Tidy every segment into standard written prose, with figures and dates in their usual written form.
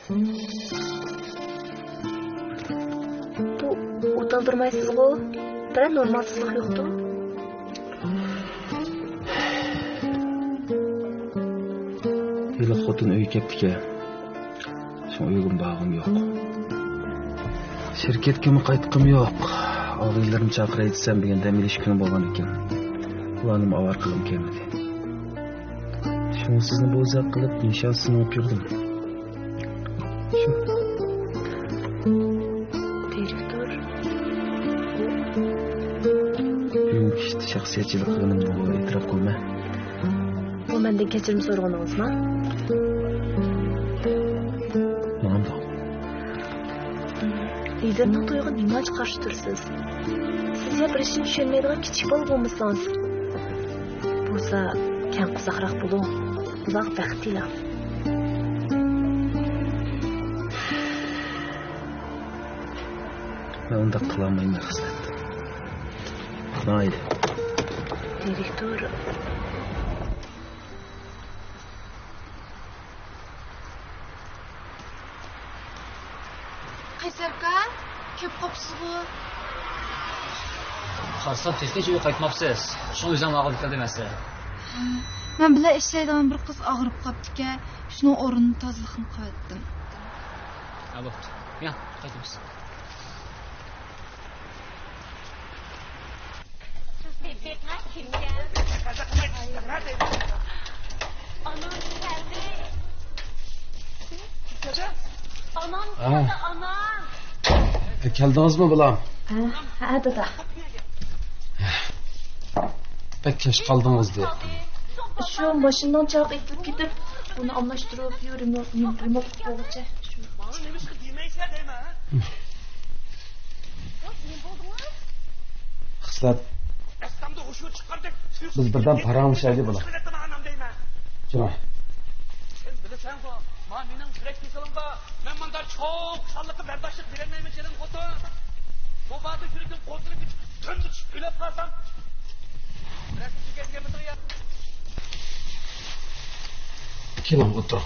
Bu utandırmaysızgo. Bir normalsızlık yoktu. Heli xotun öy keptike. Şun uygun bağım yok. Şirketke mi qaytqım yok. Ağlaylarım çakıra etsem degen dam elish kuni bolgan ekan. Ulanım avar qilib kelmedi. Şunu sizni bo'zaq qilib nishonsini o'qib yurdim. Shu. Direktor. Bugünkü işte şahsiyetçilik qilganim bu e'tirof qilma. Bu menden kechirim so'raganingizmi? Manda. Liderning to'yiga nima qarshi tursiz? Siz ya bir ishni tushunmaydigan kichik bola bo'lmasangiz. Bo'lsa, kam qizaqroq bo'ling. Uzoq vaqt ilang. Ben unda qilolmayman xizmat. Mayli. Direktor. Qaysarka, köp qopsizgu. Qarsam tezlikçe yo'q qaytmabsiz. Şunu o'zim og'ir dikkat demasi. Men bilan ishlaydigan bir qiz og'rib qopdi-ka, shuni o'rnini tozalagan qildim. Ha bo'pti. Ya, qaytamiz. Keldingizmi bilam? Ha, dada. Pek kesh qaldingiz deyaptim. Şu başından çarp etip gidip bunu anlaştırıp yürümek olacak. Xislat. Biz birdan paramışaydı bular. Şuna. Mening yurak kasalimda men bunday çok salliqqa bardoshlik berolmayman kelin xotin. Bu vaqtda yuragim qo'zilib tunda tushib o'lib qolsam. Rasm chekadiganman ya. Keling o'tir.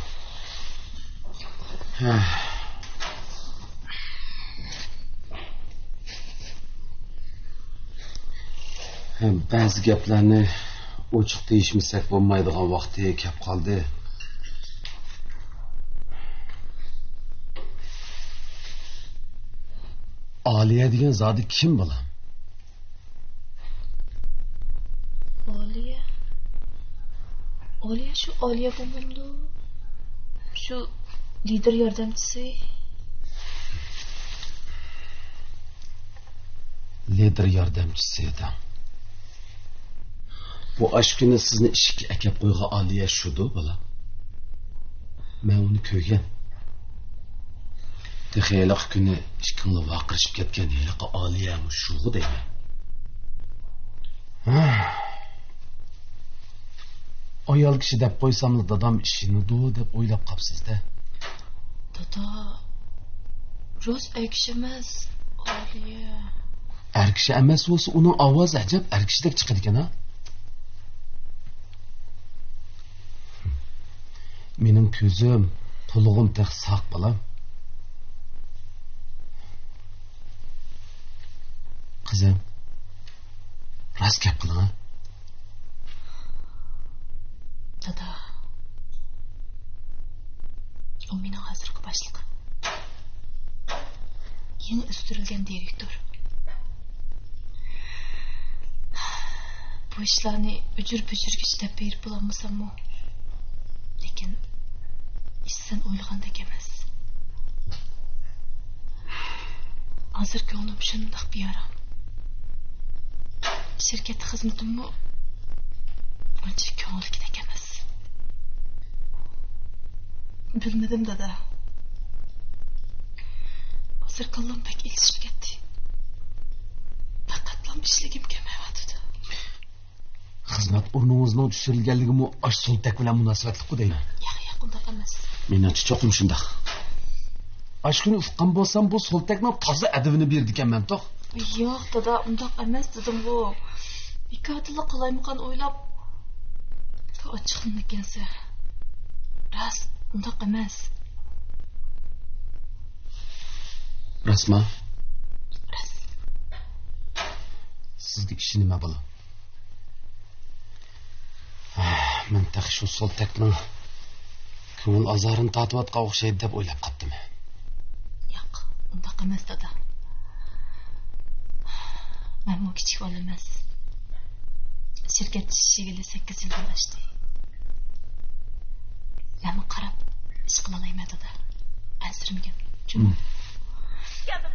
Ba'zi gaplarni ochiq deyishmasak bo'lmaydigan vaqti kelib qoldi. Aliye degan zodi kim bilan? Aliye şu Aliye bulundu. Şu lider yardımcısı. Lider yardımcısı edi. Bu aşkını sizni ishga akab qo'ygan Aliye şudu bala. Men uni ko'rgan. Texiyaliq kuni ishqinli vaqirishib ketgan yiliqi Aliye shu deyman. Ayol kishi deb qo'ysamli dadam ishini-du deb o'ylab qapsiz-da. Dada, rost erkish emas, Aliye. Erkishi emas bo'lsa, uning ovozi ajab erkishdek chiqadi ekan-a? Mening ko'zim, qulog'im tek saq bolam. Qizim, rost gap qiling-a. Dada, o mening hozirgi boshlig'im. Yeni o'stirilgan direktor. Bu ishlarni ujur-bujurga chidab berib bo'lolmasam-mu? Lekin sen o'ylagandek emas. Hozir ko'nglim shundoq bearam. Shirkat xizmatimni uncha ko'ngildek emas. Bilmadim dada. Hozir qalbim pek ilishib ketdi. Faqatlam ishlagim kelmayapti. Xizmat o'rningizning tushirilganligimi ash so'ltak bilan munosabatli deyman. Yo'q, unday emas. Meningcha cho'qim shundoq. Aşkını ufqan bo'lsam bu so'ltakning toza adabini berdi ekanman to'q. Yo'q, dada, undoq emas dedim bu. Ikatilla qilaymiqan o'ylab ochiqni ekansa. Rost undoq emas. Rasma? Sizning ishi nima bo'la? Men shu Soltakning ko'ngil azorini tatiyotgan o'xshaydi deb o'ylab qoldim. Yo'q, undaq emas dada. Men bu kichik bola emas. Shirkat ishigili 8 yildan oshdi. Men qarab ish qila olmayman dada. Asrimga. Geldim.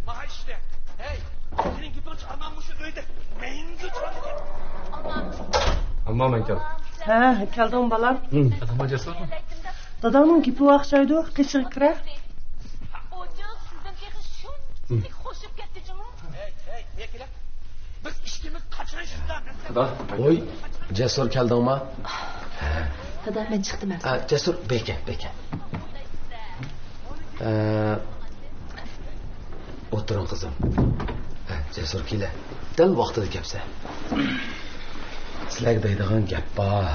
Maaşne. Hey, senin gibi çalmamış öyle. Meyinci çaldı. Amma men kel. Ha, keldim balam. Adama cesur mu? Dadamın gipi vaqşaydı, qışıq kira. Hey, biz işimiz kaçırışından. Dada, oy, Cesur keldingmi? Dada, men chiqdim. Cesur, beka. O'tiring qizim. Cesur kela. Dal vaqtida kelsa. Sizlarga deydigan gap bor.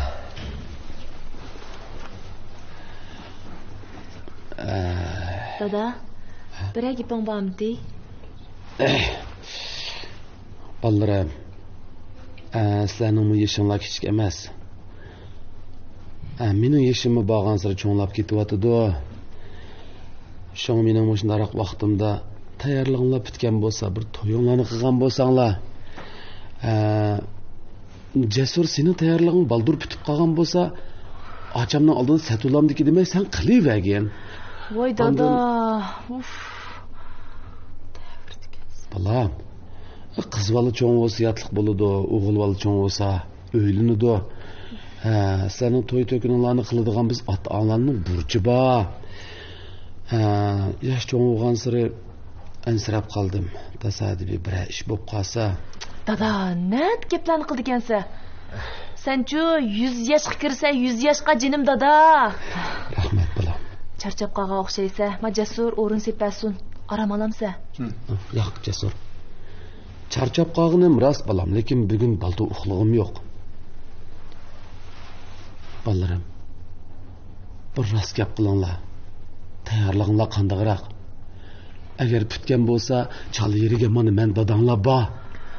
Dada, biror gaping bormi? Balalarım, sizlarning yeshinglar kichik emas. Mening yeshimni borgan sari cho'nglab ketyapti. Shong mening shundaroq vaqtimda tayyorlig'inglar bitgan bo'lsa, bir to'yinglarni qilgan bo'lsanglar, Jasur sening tayyorlig'ing baldur bitib qolgan bo'lsa, achamning oldida satulamdiki demay sen qilavergin. Voy dada. Uf. Balam, qiz bola cho'ng bo'lsa yotliq bo'ladi, o'g'il bola cho'ng bo'lsa o'ylinadi. Sening to'y to'kinlarni qiladigan biz ota-onalarning burchi bor. Yosh cho'ng bo'lgan sari ansirab qoldim. Tasodifiy bir ish bo'lib qolsa. Dada, net gaplarni qildi ekansan. Sen-chu 100 yoshga kirsa 100 yoshga jinim dada. Rahmat balam. Charchab qolgan o'xshaysa, ma Jasur o'rin sepasun. Aram olamsa. Yo'q, Jasur. Charchab qolganim rost balam, lekin bugun balta uxlig'im yo'q. Balalarım, bir rost gap qilinglar. Tayyorlig'inglar qandaqroq? Agar bitgan bo'lsa, chal yeriga mana men dadanglar bor.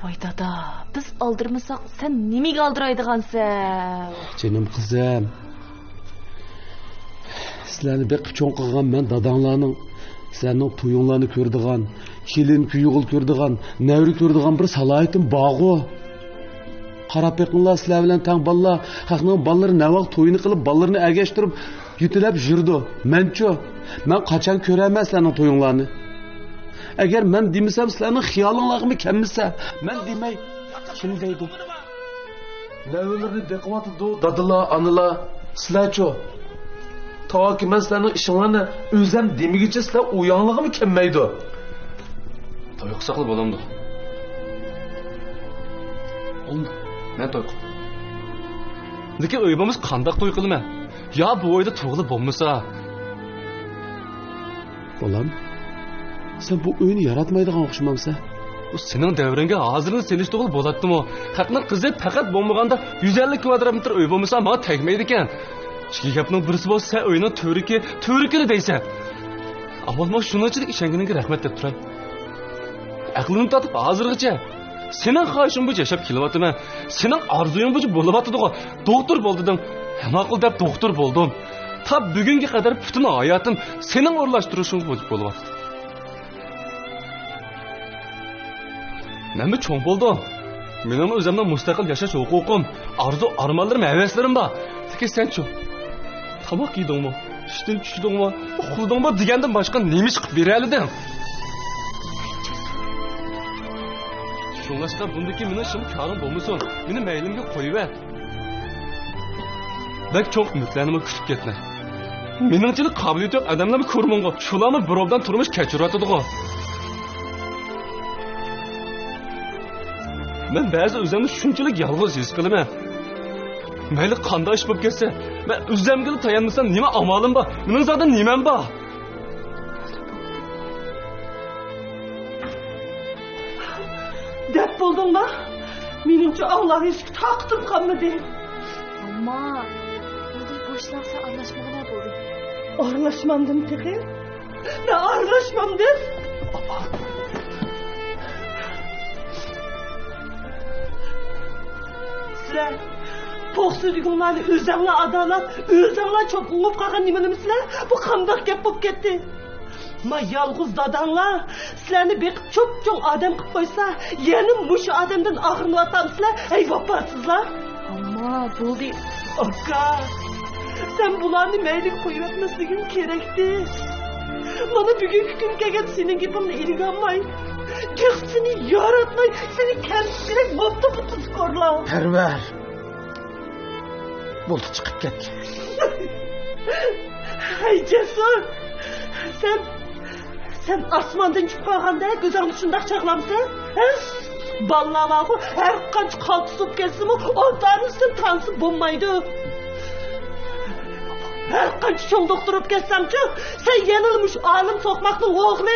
Voy dada, biz oldirmasak sen nimaga oldiraydigansan? Jinim qizim. Sizlarni bek cho'ng qilgan men dadanglarning, sizlarning to'yinglarni ko'rdigan, kelin kuyug'il ko'rdigan, navri ko'rdigan bir salohiyatim bor-ku. Qarab beqinglar sizlar bilan tang bolalar, haqning bolalari navaq to'yini qilib, bolalarini agashtirib, yutilab yurdi. Men-chu, men qachon ko'raman sizlarning to'yinglarni? Agar men demasam sizlarning xiyolinglarga kelmasa, men demay kim deydi? Navlarni beqiyotdi, dadalar, analar, sizlar-chu. To'g'ri men sizlarning ishinglarni o'zim demigicha sizlar uyanlig'imi kelmaydi. To'y qilsaqli bo'lamdi. Men to'y qildim. Lekin o'yimiz qanday to'y qilaman? Ya bu o'yda tug'ilib bo'lmasa. Bolam, sen bu o'yini yaratmaydigan o'xshamamsa? Bu sening davringga hozirni selish tug'ilib bo'ladimi? Haqning qizi faqat bo'lmaganda 150 kvadrat metr uy bo'lmasa, menga tegmaydi ekan. Ikki gapning birisi bo'lsa, sen o'yini to'rikini deysan. Avvalma shuningchilik ishonganiga rahmat deb turay. Aqlimni tatib hozirgacha sening xohishing bo'yicha yashab kelyapman. Sening orzuying bo'yicha bo'lyapti-ku. Doktor bo'ldim. Ma'qul deb doktor bo'ldim. Ta bugunga qadar butun hayotim sening o'rlashtirishing bo'lyapti. Men cho'ng bo'ldim. Mening o'zimning mustaqil yashash huquqim, arzu-armonlarim, havaslarim bor. Lekin sen-chu, tomoq yedingmi, ishdan tushdingmi, uxladingmi degandan boshqa nima chiqib beraliding? Şunlaşta bundaki meni şimdi karım bulmuşsun. Beni meylimge koyuver. Belki çok ümitlerimi küçük gitme. Menimçilik kabiliyeti yok adamlarımı kurmungu. Şularımı bir obdan turmuş keçiratıdığı. Ben bazı özlemde şunçalık yalğız his kılıma. Meyli kanda iş bulup geçse. Ben özlemgili tayanmışsam nime amalım ba. Benim zaten nimem ba. Dep buldun mu? Menimce Allah eski taktım kalmadı. Ama bugün boşlarsa anlaşmalar oldu. Arlaşmandım teki. Ben arlaşmam der. Sizler poksuzluğunlarını özünle adalat, özünle çok uğup kalkan nimeni misler? Bu kandak gep bop gitti. Ma yalğız dadanlar sizlerini bekip çok adam kıp koysa, yenim muşu adamdan ağırını atamsızlar, ey vapasızlar. Ama bu değil. Akka, sen bularını meylik koyuvetmesligin gerekti. Bana bugünkü gün gelgen senin gibimle ilgilenmeyin. Seni yaratmayın, seni kendisine mutlu mutlu skorla. Perver. Buldu çıkıp ket. Hey Cesur, sen asmandan çıkıp kalganda gözlerini şundak çaklamsın, he? Vallahi her kaç kalkısıp gelsin mi, onların üstün tansıp bulmaydı. Her kaç çoğun doktorup geçsem ki, sen yenilmiş alim sokmaktın oğlu.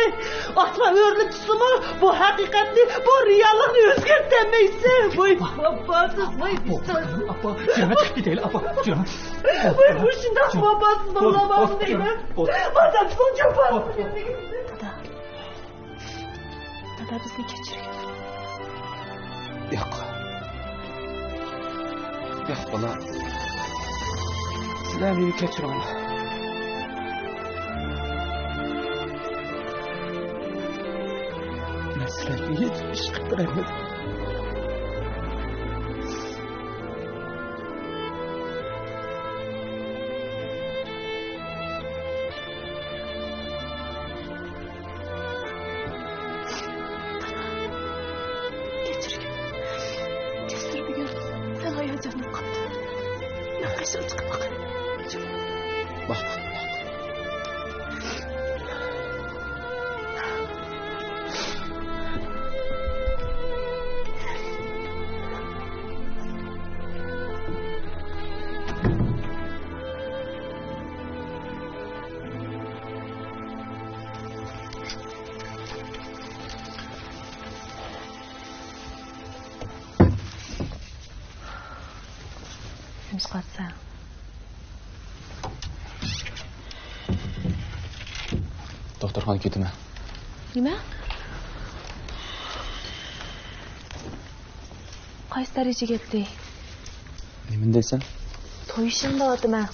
Asma örlüntüsü mü, bu hakikatli, bu riyalını özgertemeysin. Vay babasız, vay pistasız. Apa, canım tıklı değil, apa, canım. Vay bu şundak babasız olamaz değil mi? Bazen sonuca babasız. Dada bizni kechirgin. Yok. Yok bala. Sizler beni keçirin. Ben sizlerle hiç iş kıptıramadım. Kechirgin. Cesur bugun sen hayajonim qoldi. Nafesim chiqib qoldi. Bak. Yumush qilsa. Doktorxona ketimi. Nima? Qaysi darajaga yetdi? Nimin deysan? To'yishim deyapman.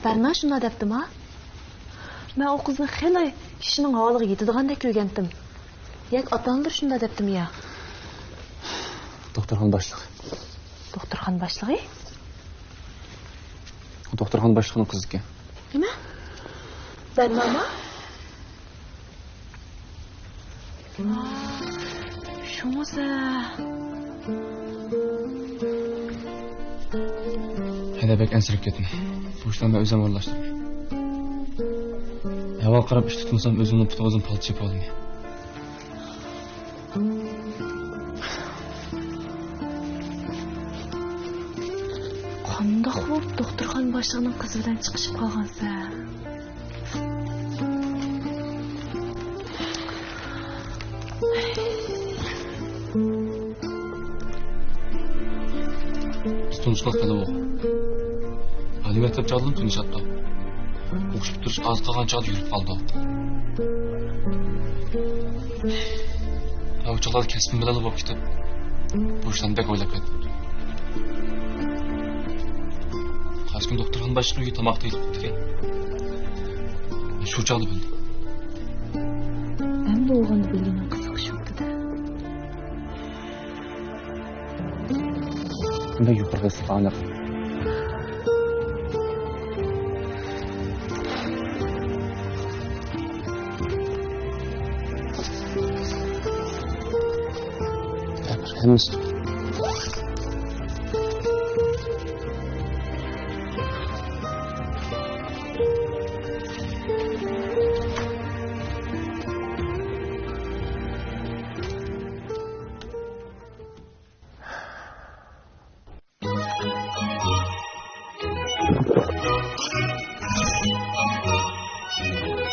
Barna shuni debdim-a? Men u qizni xeli kishining holiga yetadiganday ko'rgandim. Yak otandir shunda debdim ya. Doktorxona boshlig'i. Doktorxona boshlig'i? Doktorxona boshlig'ining qizi ekan. Nima? Barnoma? Shunisi. Haydabek ansirib ketdim. Bu ishdan men o'zim o'rlashdim. Avval qarab ish tutmasam o'zimni tutib o'zim palcha yapa olmayman. Qandoq bo'lib doktorxona boshlig'ining qizi bilan chiqishib qolgansa? Tunçluk qilib o'q. Ali maktab chaldim tunishatdi. O'qishib turish oz qolgan chol yurib qoldi. Avchilar kasbim bilan bo'lib ketib, bu ishdan bek o'ylab ketdim. Qayskim doktorxona boshlig'iga tomoq tegib ketgan. Shu chaldi bildim. Men bu o'g'ilni bilganim qiziqish yo'qdi-da. Bunday yuqoriga sifatlar. Hemiz.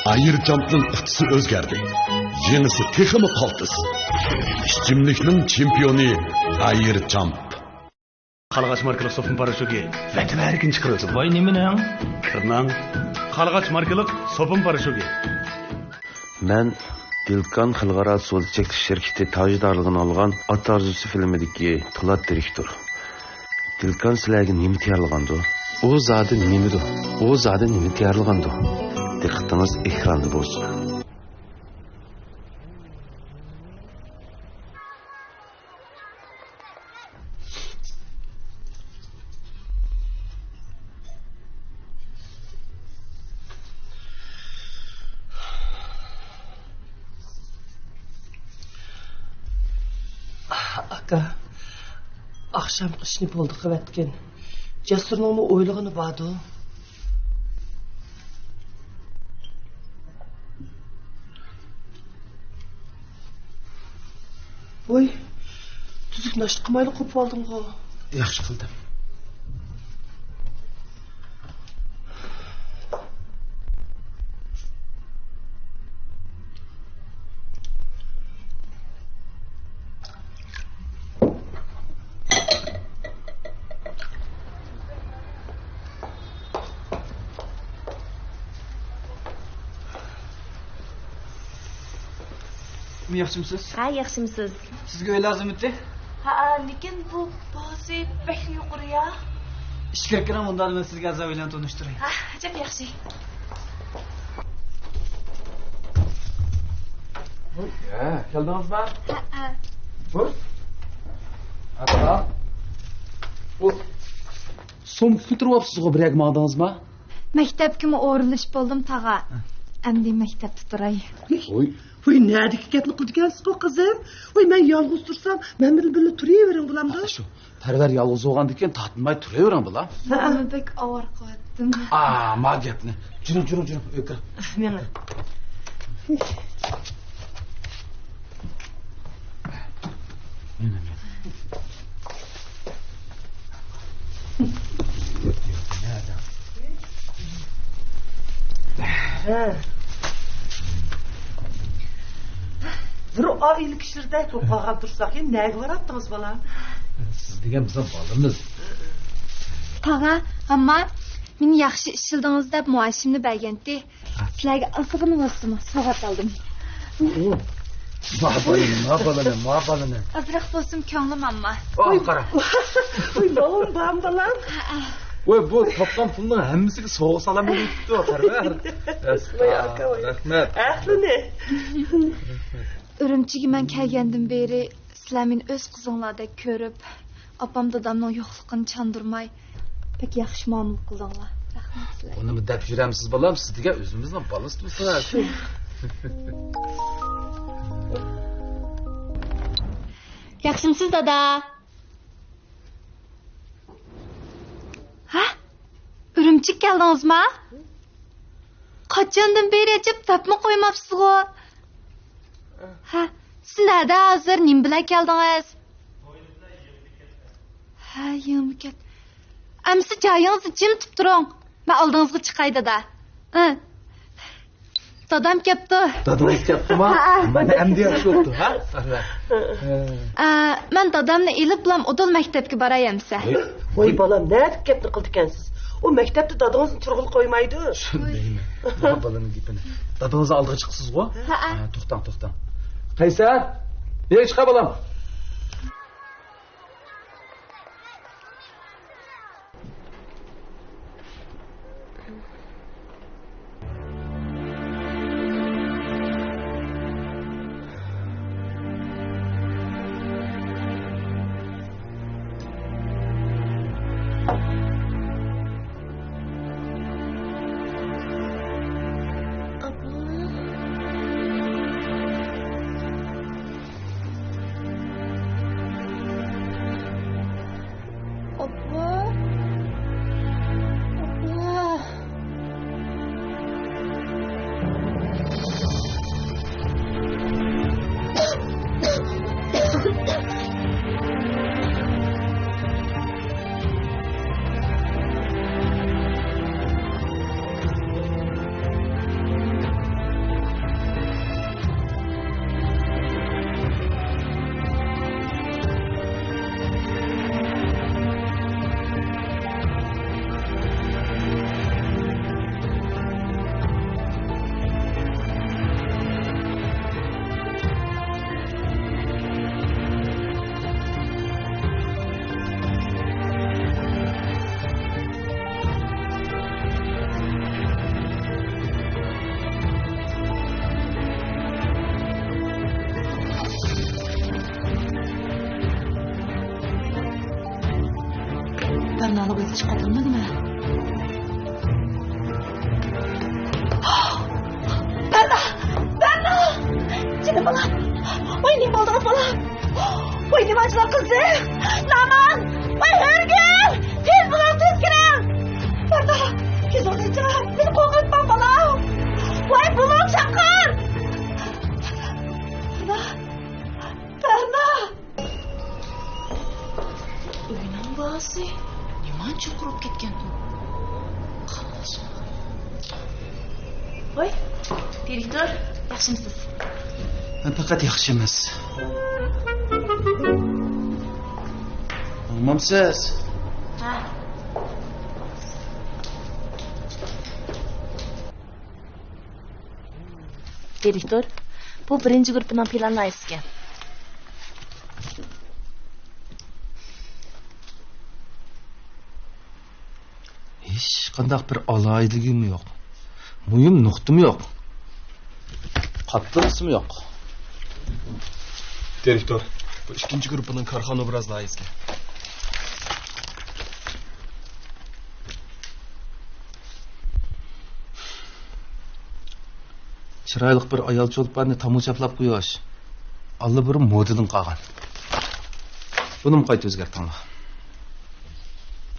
Ayircamp'ın kutusu özgerdi. Yenisi teximi kaltıs. İşçimliknin çempioni Ayircamp. Қалғач маркалық сопын парашюки вәтіп әркін шығырды. Vay nemening? Кірнан. Қалғач маркалық сопын парашюки. Мен Dilkan Xalqaro Suv chekish şirketi tajdorligini olgan Ota Arzusi filmidagi Po'lat direktor. Dilkan sizlarga nima tayyorlagandi? U zodi nimadi? U zodi nima tayyorlagandi? Diqqatingiz ekranda bo'lsin. Aka, akşam kışını buldu kıvetken. Cesur'un mu oylığını bağdı? Oy, tüzük naşıt kımayla kurup aldın o. Yaxshi qildim. Yaxshimisiz? Ha, yaxshimisiz? Sizga uy lozim edi? Ha, lekin bu bozi pek yuqori ya. Ishga kiram, undan men sizga azob bilan tanishtiray. Ha, ajab yaxshi. Keldingizmi? Ha. Buyur. Ata. Bu so'mga ko'tiryapsiz-ku, bir yagmaqdingizmi? Maktabga o'rilish bo'ldim tag'a. Endi maktabda turay. Oy, neredeki gapni qildigansiz bu kızım? Oy, ben yalnız dursam, ben bir turayavering bulamda. Shu, parvar yolg'iz bo'lgandan tatinmay turavering bular. Nima bek avor qilyaptim. Ma gapni. Juring, o'kir. Meni. Bir ailelik işlerde toplağa dursak ya neye var attınız bana? Siz degan biza bolamiz. Tag'a, amma meni yaxshi ishildingiz deb muashimni bergandi. Sizlarga asog'inmasmi? Sog'at oldim. Muhabbalini. Azroq bo'lsin ko'nglim amma. Qara. Oy, balon bam balam. Voy, bu topgan pulning hammasiga sovg'a salaman deyibdi, parvar. Rahmat. Ahli ne? Urumchiga men kelgandan beri sizlar meni o'z qizinglardek ko'rib, opam dadamning yo'qligini chandurmay pek yaxshi muomala qildinglar. Rahmat sizlarga. Buni deb yuramsiz bolam, siz degan o'zimizning balistmisiz? Yaxshimisiz dada? Ha? Urumchi keldingizmi? Qachondan beri ajab tapma qo'ymabsiz-ku? Ha, siz nerede hazır? Nim bilan keldingiz? Ha, yemiket. Amsi joyingizni jim tutib turing. Men oldingizga chiqay dada. Dadam kelibdi. Dadangiz kelibdimi? Mana endi yaxshi bo'ldi, ha? Men dadamni elib bilan odil maktabga boray amsa. Oy balam, nerede gapni qildikansiz? O mektepte dadınızın turgul koymaydı. Shundaymi? Muhabbalini gapini. Dadangizni oldiga chiqsiz-ku? To'xtang. Qaysar? Beri chiqa bolam. Yalnız çıkadın mı? Berna! Canım bana! Oy ne buldunuz bana? Oy ne acılar kızı? Naman! Oy Hürgül! Tez bulun tez girin! Berna! Tez olacağım! Beni korkutma bana! Oy bulun çakır! Berna! Uyunan bazı. Niman çukurup ketken bu? Kalmasın. Oy, direktor, yaxshimisiz? Ben fakat yaxshi emas. Olmamsiz? Ha. Direktor, bu birinchi guruhning planini aytgan. Hiç kandak bir alaydıgım yok. Muyum noktum yok. Kattırısım yok. Direktor, bu ikinci grubunun karxanı biraz daha eski. Çıraylık bir ayal çolpanı tamuçaplap koyuş. Allah bir modadan kalgan. Bunu mu kayıt özgertin mi?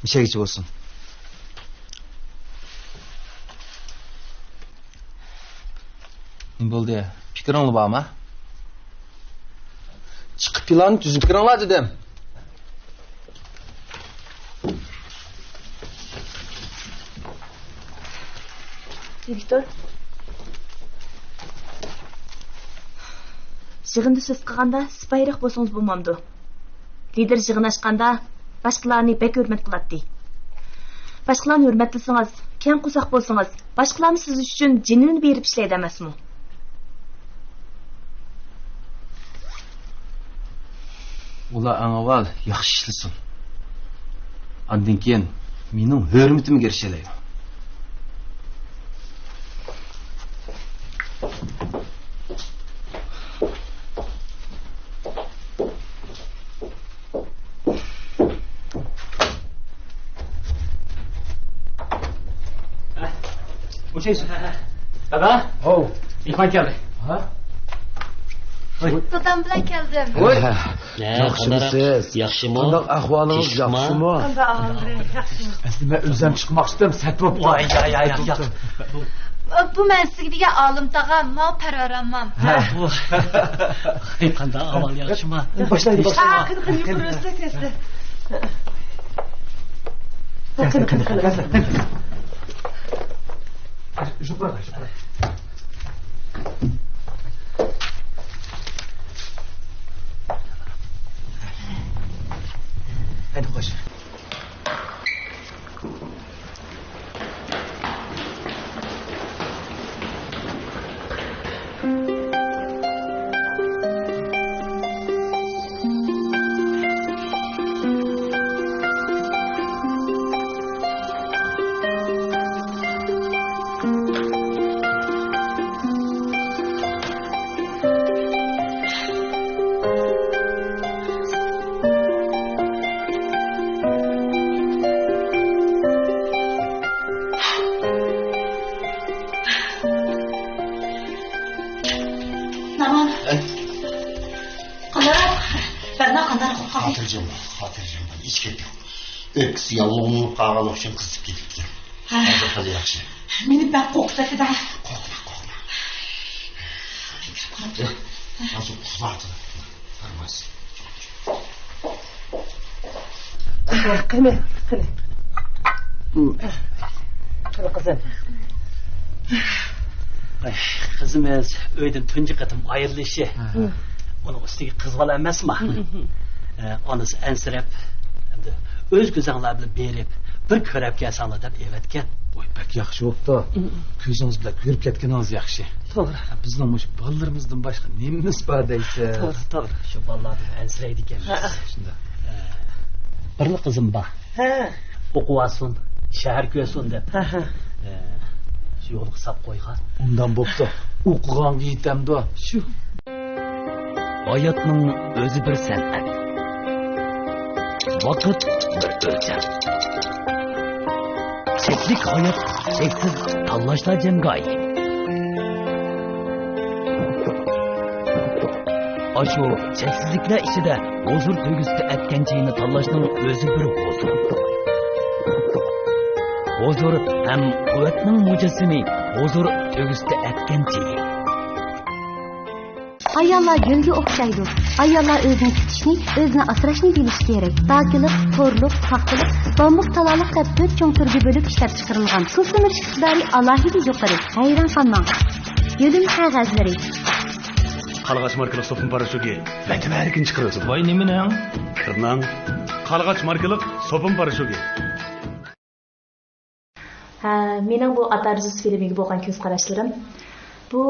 Bir şey geçik olsun. Ne oldu ya? Fikrin var mı? Çıkıp planı düzüp kiranlar dedim. Direktor. Жығынды сөз қылғанда сыпайырақ болсаңыз болмамды. Лидер жығын ашқанда башқаларны бек hürmet қылады. Башқаларны hürmetlісіңіз, кен қосақ болсаңыз, башқаларны сіз үшін жинini беріп ішлейді емесмі? Ola аңавал yaxshi ishlisin. Andan keyin mening hurmatimga erishaylik. Bu şey. Baba. Oh. İhvan geldi. Ha? Dadam bilan keldim. Oy. Yaxshimisiz? Yaxshimi? Qanday ahvolingiz yaxshimi? Qanday ahvolingiz yaxshimi? Aslında ben özlem çıkmak istiyorum. Set bop. Ay. Bu men sizga degan olim tog'am, men parvaramam. Qanday ahvol yaxshimi? Boshlaydi. Qani yuqori tezda. Qani. Şu bırak. Hadi koş. Hatırcım ben hiç geliyor. Öküz yavruğunu kağalı için kızıp gidip. Hadi yakşı. Beni ben korksadı da. Korkma. Nasıl kuzlardı? Vermez. Kını. Kını kızım. Kızımız öydün tuncu katım ayrılışı. Onun üstüne kız bala emas mı? Onu ensirep, öz güzelliği bilen berip, bir körep gelsanlar dep evetken. Oy pek yaxshi oldu. Ko'zingiz bilan ko'rib ketganingiz yaxshi. To'g'ri. Bizning mush bolalarımızdan başqa nemiz bor deysiz? To'g'ri. Shu bolalarni ansiraydi ekanmiz. Shunda. Bir qizim bor. O'qivasin, shahar ko'rsin deb. Shu yo'lga sap qo'ygan. Undan bo'pti. O'qiganga yetamdi. Shu. Hayatning o'zi bir san'at. Vaqt bir o'lcham. cheksiz hayot, cheksiz tanlashlar jamgoyi. Aşu cheksizliklar ichida huzur tuyg'usida atgan chayni tanlashning o'zi bir huzur. Huzur ham quvvatning mujassimi, huzur tuyg'usida atgan chay. Ayollar gülge o'xshaydi. Ayollar o'zini tutishni, o'zini asrashni bilishi kerak. Pakilik, to'rlik, paxtalik, bambuq talaliq deb 4 cho'ng turga bo'lib ishlab chiqarilgan. Ko'simirish iqtidori alohida yuqori. Hayron qolmang. Yo'lim qog'ozlari. Qalğaç markalı sopun paraşogi. Vətib erkin çıxırırsın. Vay neminang? Kırnan. Qalğaç markalı sopun paraşogi. Mening bu Atarjus filmiga bo'lgan ko'z qarashlarim. Bu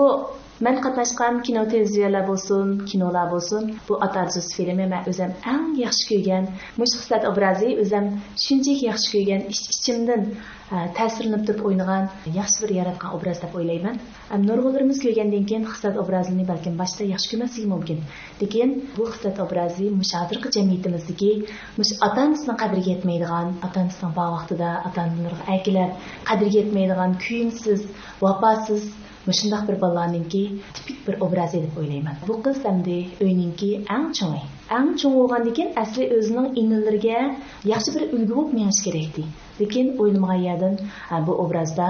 men qatnashgan kino televiziyalar bo'lsin, kinolar bo'lsin, bu Atarjus filmi men o'zim eng yaxshi ko'rgan, mushxislat obrazi o'zim shunchaki yaxshi ko'rgan, ichimdan ta'sirlanib turib o'ynagan yaxshi bir yaratgan obraz deb o'ylayman. Nurg'ullarimiz ko'rgandan keyin xislat obrazini balkim boshda yaxshi ko'rmasligi mumkin. Lekin bu xislat obrazi mushadirqi jamiyatimizdagi ota-onasining qadriga yetmaydigan, ota-onasining bor vaqtida ota-onalarga aykilab qadriga yetmaydigan, kuyimsiz, vafosiz Müşündaq bir balaninki tipik bir obraz edip o'ylayman. Bu qiz hamda o'yninki eng cho'ng. Eng cho'ng bo'lgandan asli o'zining inillarga yaxshi bir ulgu bo'lib menish kerakdi. Lekin o'ylamagan yerdan bu obrazda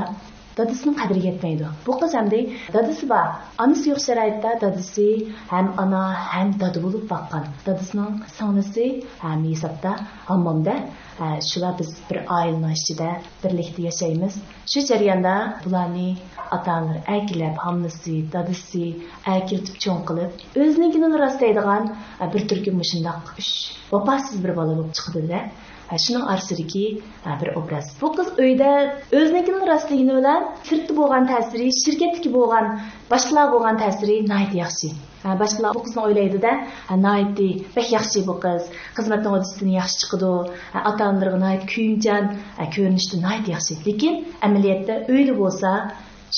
dadisining qadriga yetmaydi. Bu qiz hamda dadisi bor. Anasi yo'q sharoitda dadisi ham ana ham dada bo'lib baqqan. Dadisining singlisi ham hisobda hammomda shular biz bir oilaning ichida birlikda yashaymiz. Shu jarayonda bularni ata-onalar akilab, hammasi, dadisi akiltib cho'ng qilib, o'zininkini rostlaydigan bir turkum shundoq vafosiz bir bola bo'lib chiqdi-da. Shuning orsidagi bir obraz. Bu qiz uyda o'zininkini rostligini bilan sirtda bo'lgan ta'siri, shirkatdagi bo'lgan, boshqalar bo'lgan ta'siri nihoyat yaxshi. Boshqalar bu qizni o'ylaydi-da, nihoyat bek yaxshi bu qiz, xizmatning odisidan yaxshi chiqadi, ota-onalarga nihoyat kuyimchan, ko'rinishda nihoyat yaxshi. Lekin amaliyotda uyda bo'lsa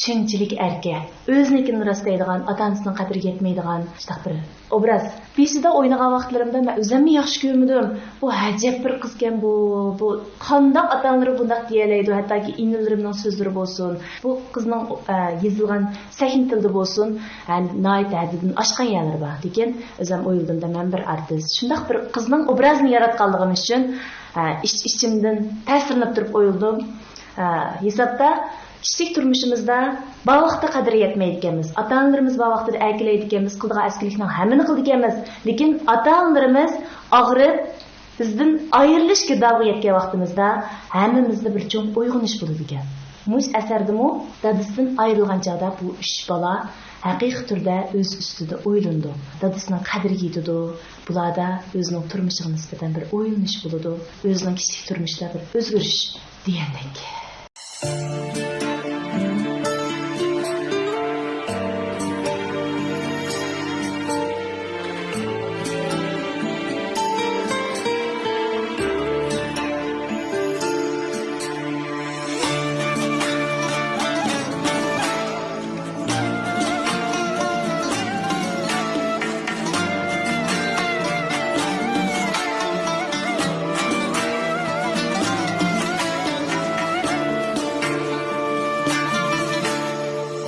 shunchalik erkak, o'zinikini rostlaydigan, ota-onasining qadriga yetmaydigan shunaqa bir obraz. Beshida o'ynagan vaqtlarimda men o'zimni yaxshi ko'rmadim. Bu ajab bir qizgan bu qandoq ota-onalar bundoq deyalaydi, hattoki inilarimning so'zlari bo'lsin. Bu qizning yozilgan sahin tilda bo'lsin, nihoyat haddidan oshgan yerlar bor. Lekin o'zim o'yildimda men bir artist, shundoq bir qizning obrazini yaratganligim uchun ichimdan ta'sirlanib turib o'yildim. Hisobda kişilik turmuşumuzda bağlıqda qadri yetmeydikenmiz. Ata-onalarımız bağlıqda erkeleydikenmiz, qıldığı eskilikning hammini qildikenmiz. Lekin ata-onalarımız ağrıp bizden ayrılış girdabı yetken vaqtimizda hammamizda bir cho'ng uyg'unish bo'ladi ekan. Mush asardimi dadisidan ayrılgan chog'da bu 3 bola haqiqiy turda o'z ustida o'ylandi. Dadisining qadriga yetdi. Bularda o'zining turmushiga nisbatan bir o'ylanish bo'ladi. O'zining kişilik turmushida bir o'zgarish degandek.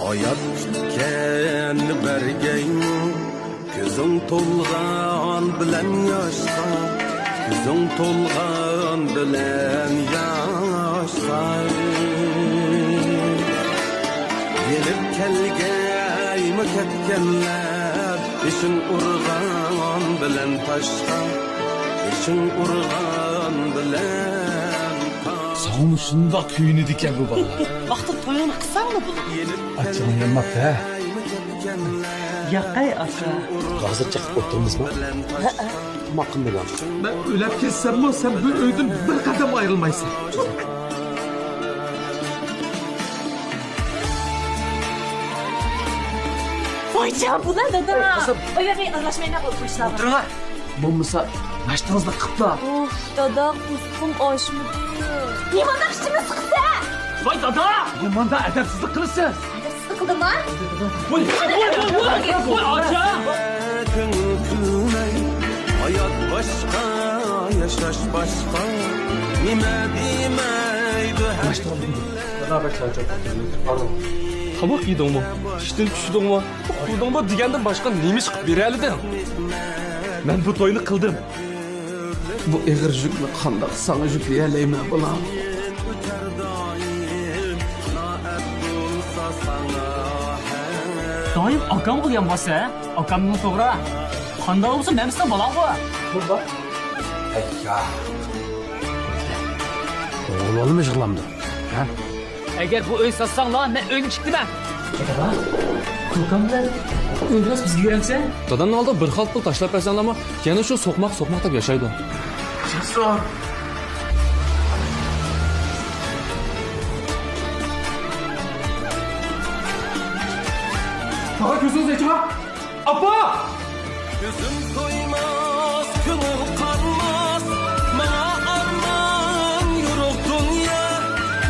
Hayat tutken bergeyn Gözün tolgan bilen yaşa Gözün tolgan bilen yaşa Gelip kelgeymi ketkenler İşin urgan bilen taşka İşin urgan bilen Sağım şundaq köyünü diken bu bala. Vaqti to'yini qilsangmi bu? Açığın yanmaqda ha. Yaqay aka. Hazır chiqib o'tirmizmi? Maqim bilan. Ben ölüp kessem sen bu öydün bir kadem ayrılmaysın. Voy can bu ne dada? Oy bey aralashmay ne qo'yishlar. O'tirma. Bo'lmasa, nashtangizni qilibla. Of dada, ustim oshmidi. Nimada ishingiz chiqsa? Voy dada! Gumanda adabsizlik qilasiz. Adabsizlik qildimmi? Voy, acha! Hayat başka, yaşaş başka. Nime demeydi her Bana bak çarçak. Pardon. Kabak yedin mi? İşten düştün mü? Kurdun mu degenden başka neymiş berelidin? Ben bu toyunu kıldım. Bu eğer jükle kandak sana yükleyeleyim bulam. Doyum akam qilgan bo'lsa, akamning to'g'ri. Qanday bo'lsa, men sizdan bolam bu. Burada. Ya. Oğlanı mı yıkılamdı? Ha? Agar bu uy sotsanglar, men uyga chiqdiman. Kulkam bilan uyimiz bizga yuramsa? Dadamın aldı bir xalt pul tashlab bersanlarmi? Yana shu so'qmoq deb yashaydi. Cesur. Daha gözünüz açma. Apa! Gözüm toymaz, gönül kanmaz. Bana arman yürük dünya.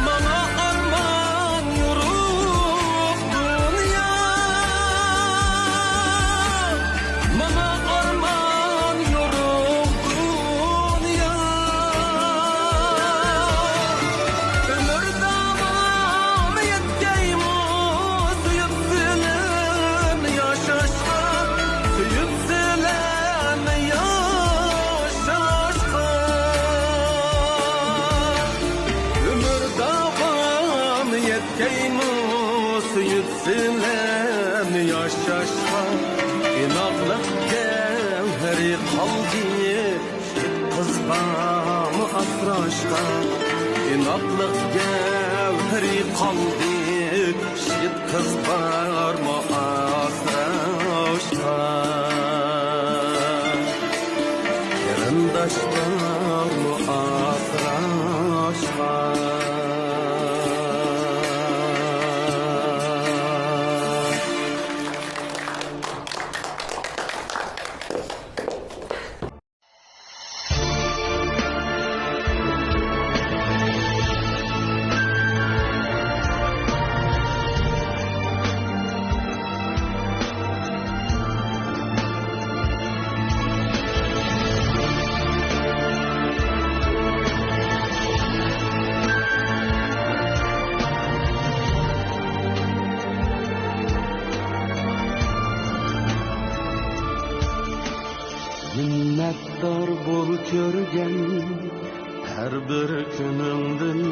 Bana arman yürük dünya. Bana arman yürük dünya. Ömür devam yetkeyimiz yükselen yaşaşka. Yükselen yaşaşka. Ömür devam yetkeyimiz yükselen yaşaşka. İnaklık gevheri kaldı kızbamı asraşka. İnaklık gevheri kaldı şit kızbamı asraşka. Yarındaşlar mı asraşka. Minnettar bol körgen her bir günündün.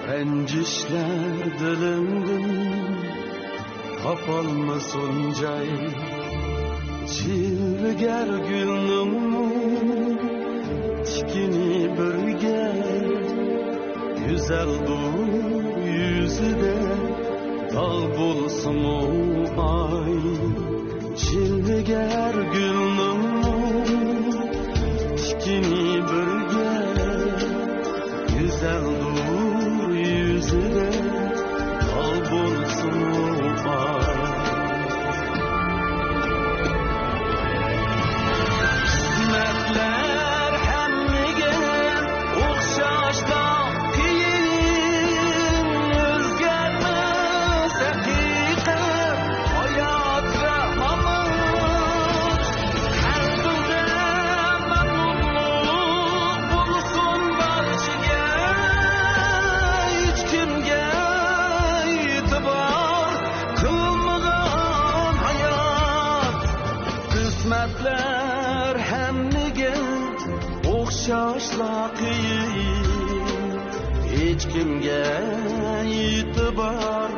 Rencişler dilimdin kapalmasın cay. Çilger gülnüm tikini birge. Güzel dur yüzüde dağ bulsun o ay. Çilger gülnüm tikini birge. Güzel dur yüzüne dağ bulsun o ay. Kısmetler hemmige okşaşta kiyin özgermez hakikat hayat ve mamut. Her dilde memnunluk bulsun barşıge. Hiç kimge itibar kılmadan hayat. Kısmetler hemmige okşaşla qiyin. Hiç kimge itibar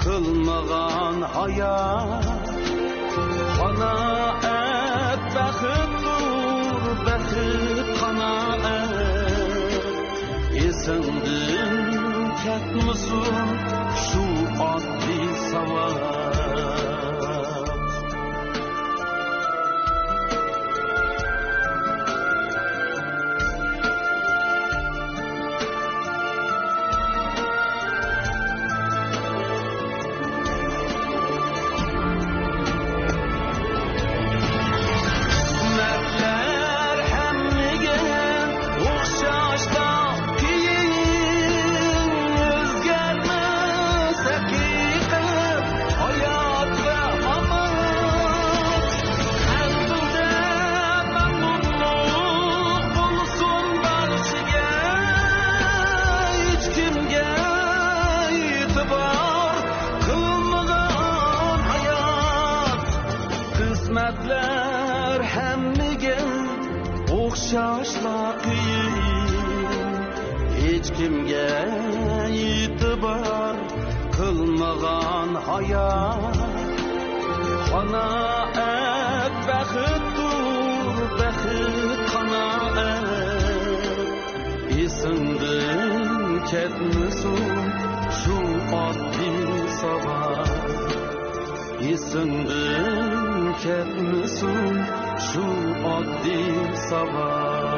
kılmagan hayat. Qanaat baxtdur, baxit qanaat. Esindin ketmisin shu oddiy savat. Kısmetler hemmige okşaşta kiyin. Özgermez hakikat hayat ve yaşla qiyin hech kimga e'tibor qilmagan hayot qanoat baxtdir baxt qanoat esimdan ketmasin shu oddiy sabab esimdan ketmasin shu oddiy sabab